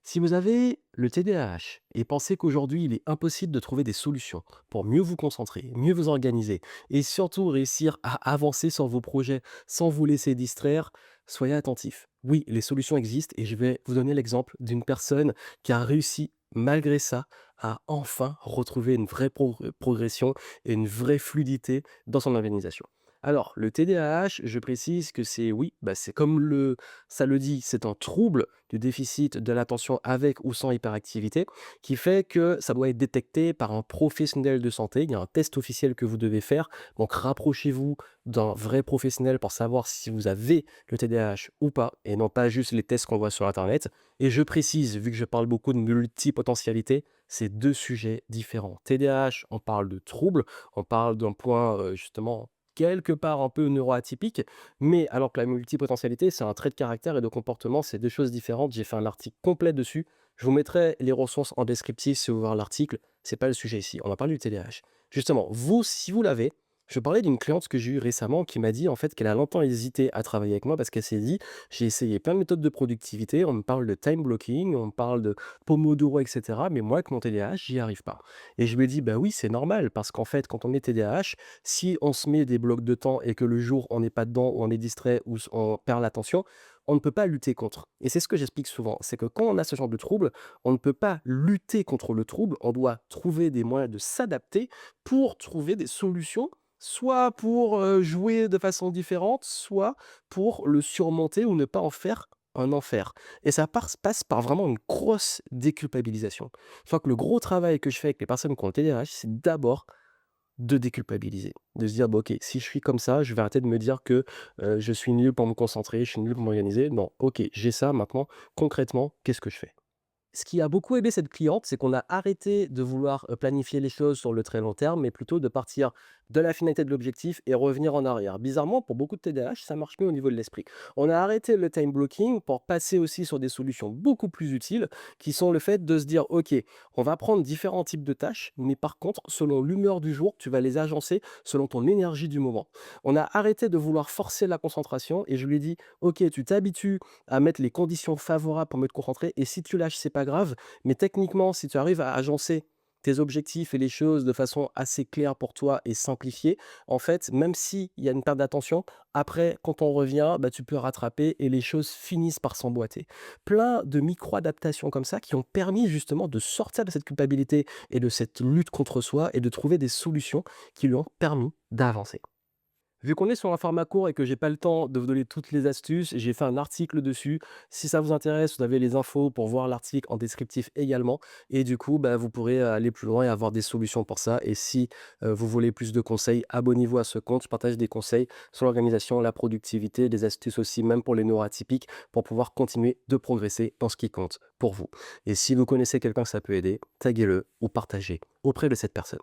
Si vous avez le TDAH et pensez qu'aujourd'hui il est impossible de trouver des solutions pour mieux vous concentrer, mieux vous organiser et surtout réussir à avancer sur vos projets sans vous laisser distraire, soyez attentifs. Oui, les solutions existent et je vais vous donner l'exemple d'une personne qui a réussi malgré ça à enfin retrouver une vraie progression et une vraie fluidité dans son organisation. Alors, le TDAH, je précise que c'est oui, c'est comme ça le dit, c'est un trouble du déficit de l'attention avec ou sans hyperactivité, qui fait que ça doit être détecté par un professionnel de santé. Il y a un test officiel que vous devez faire. Donc, rapprochez-vous d'un vrai professionnel pour savoir si vous avez le TDAH ou pas, et non pas juste les tests qu'on voit sur Internet. Et je précise, vu que je parle beaucoup de multipotentialité, c'est deux sujets différents. TDAH, on parle de trouble, on parle d'un point justement quelque part un peu neuroatypique, mais alors que la multipotentialité, c'est un trait de caractère et de comportement, c'est deux choses différentes. J'ai fait un article complet dessus. Je vous mettrai les ressources en descriptif si vous voulez voir l'article. C'est pas le sujet ici. On va parler du TDAH. Justement, vous, si vous l'avez, je parlais d'une cliente que j'ai eue récemment qui m'a dit en fait qu'elle a longtemps hésité à travailler avec moi parce qu'elle s'est dit j'ai essayé plein de méthodes de productivité, on me parle de time blocking, on me parle de Pomodoro, etc. Mais moi, avec mon TDAH, j'y arrive pas. Et je lui ai dit bah oui, c'est normal parce qu'en fait, quand on est TDAH, si on se met des blocs de temps et que le jour on n'est pas dedans ou on est distrait ou on perd l'attention, on ne peut pas lutter contre. Et c'est ce que j'explique souvent, c'est que quand on a ce genre de trouble, on ne peut pas lutter contre le trouble, on doit trouver des moyens de s'adapter pour trouver des solutions, soit pour jouer de façon différente, soit pour le surmonter ou ne pas en faire un enfer. Et ça passe par vraiment une grosse déculpabilisation. Je crois que le gros travail que je fais avec les personnes qui ont le TDAH, c'est d'abord de déculpabiliser. De se dire: «Bah, OK, si je suis comme ça, je vais arrêter de me dire que, je suis nul pour me concentrer, je suis nul pour m'organiser. Non, OK, j'ai ça maintenant, concrètement, qu'est-ce que je fais?» Ce qui a beaucoup aidé cette cliente, c'est qu'on a arrêté de vouloir, planifier les choses sur le très long terme, mais plutôt de partir de la finalité de l'objectif et revenir en arrière. Bizarrement, pour beaucoup de TDAH, ça marche mieux au niveau de l'esprit. On a arrêté le time blocking pour passer aussi sur des solutions beaucoup plus utiles, qui sont le fait de se dire: «OK, on va prendre différents types de tâches, mais par contre, selon l'humeur du jour, tu vas les agencer selon ton énergie du moment». On a arrêté de vouloir forcer la concentration et je lui ai dit: «OK, tu t'habitues à mettre les conditions favorables pour me te concentrer et si tu lâches, c'est pas grave, mais techniquement, si tu arrives à agencer tes objectifs et les choses de façon assez claire pour toi et simplifiée, en fait, même s'il y a une perte d'attention, après, quand on revient, tu peux rattraper et les choses finissent par s'emboîter. Plein de micro-adaptations comme ça qui ont permis justement de sortir de cette culpabilité et de cette lutte contre soi et de trouver des solutions qui lui ont permis d'avancer. Vu qu'on est sur un format court et que j'ai pas le temps de vous donner toutes les astuces, j'ai fait un article dessus. Si ça vous intéresse, vous avez les infos pour voir l'article en descriptif également. Et du coup, vous pourrez aller plus loin et avoir des solutions pour ça. Et si vous voulez plus de conseils, abonnez-vous à ce compte. Je partage des conseils sur l'organisation, la productivité, des astuces aussi, même pour les neuroatypiques, pour pouvoir continuer de progresser dans ce qui compte pour vous. Et si vous connaissez quelqu'un que ça peut aider, taguez-le ou partagez auprès de cette personne.